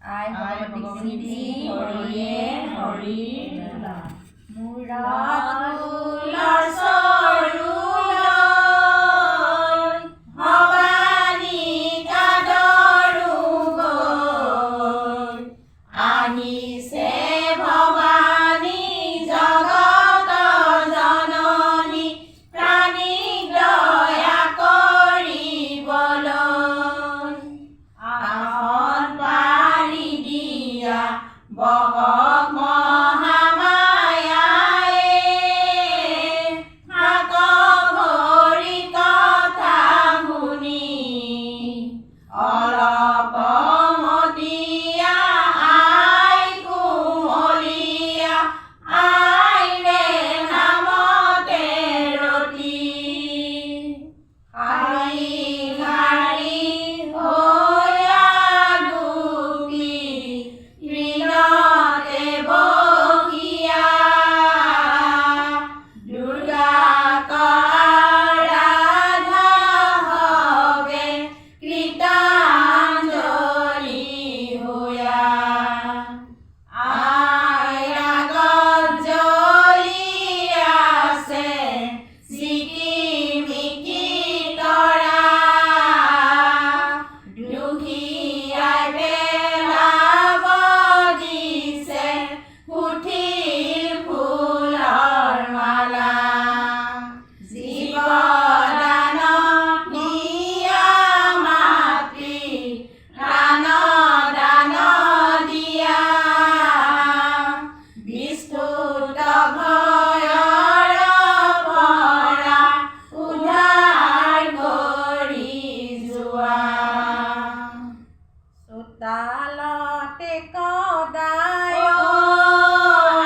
আই ভগৱতী হৰিয়ে হৰি মূৰত ফুলৰ চৰুলৈ ভৱানী কাদৰো গৈ আহিছে ভৱানী জগত জননী প্ৰাণীক দয়া কৰিবলৈ আসন পাৰি দিয়া বহক মহামায়াই থাকক হৰি কথা শুনি অলপ মতিয়া আই কুমলীয়া আইৰে নামতে ৰতি শাৰী শাৰী হৈয়া দুটি ঋণতে বহিয়া দুৰ্গাক আৰাধা হবে কৃতাঞ্জলি হৈয়া আই ৰাগত জ্বলি আছে চিকিমিকি তৰা দুখীয়াই পেলাব দিছে পুথিৰ ফুলৰ মালা জীৱদান দিয়া মাতৃ প্ৰাণ দান দিয়া বিস্তুত ভয়ৰ পৰা উদ্ধাৰ কৰি যোৱা চোতালতে কদায়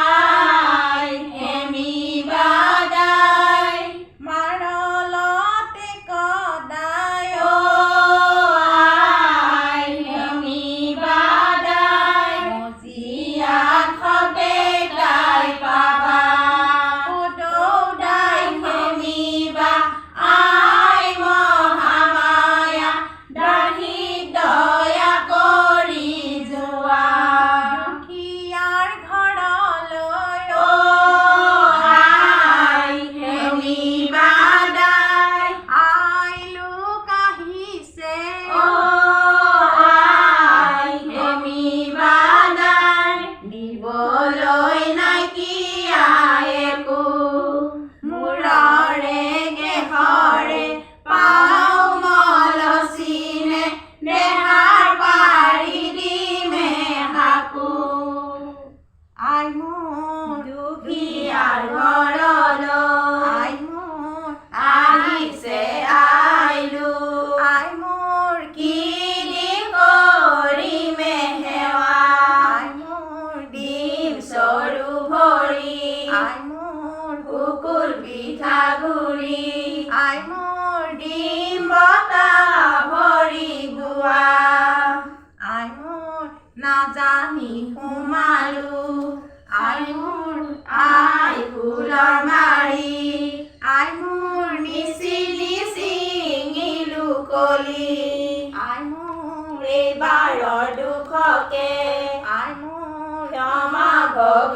আই হেমি বাদাই মাৰলতে কদায় আই হেমি বাদাই মজিয়াত সতে গাই পাবা দৌদাই হেমিবা আই মহামায়া দাহি দয়া কৰি যোৱা দুখীয়াৰ ঘৰলৈ আই হেমিবা দাই আই লোক আহিছে আই হেমিবা দাই দিবলৈ নাইকিয়া একো মূৰৰে গেহৰে পাও মলচিনে দেহাৰ পাৰি দিমে হাকো আই মোৰ দুখীয়াৰ ঘৰলৈ আই মোৰ আহিছে আইলো আই মোৰ কি দিম কৰিমে সেৱা আই মোৰ দিম চৰু ভৰি আই মোৰ কুকুৰ পিঠাগুৰি আই মোৰ দিম বতা ভৰি গোৱা আই মোৰ নাজানি সোমালো আই মোৰ আই ফুলৰ মাৰি আই মোৰ নিচিনি ছিঙিলো কলি আই মোৰ এইবাৰৰ দুখকে আই মোৰ ক্ষমা ভগ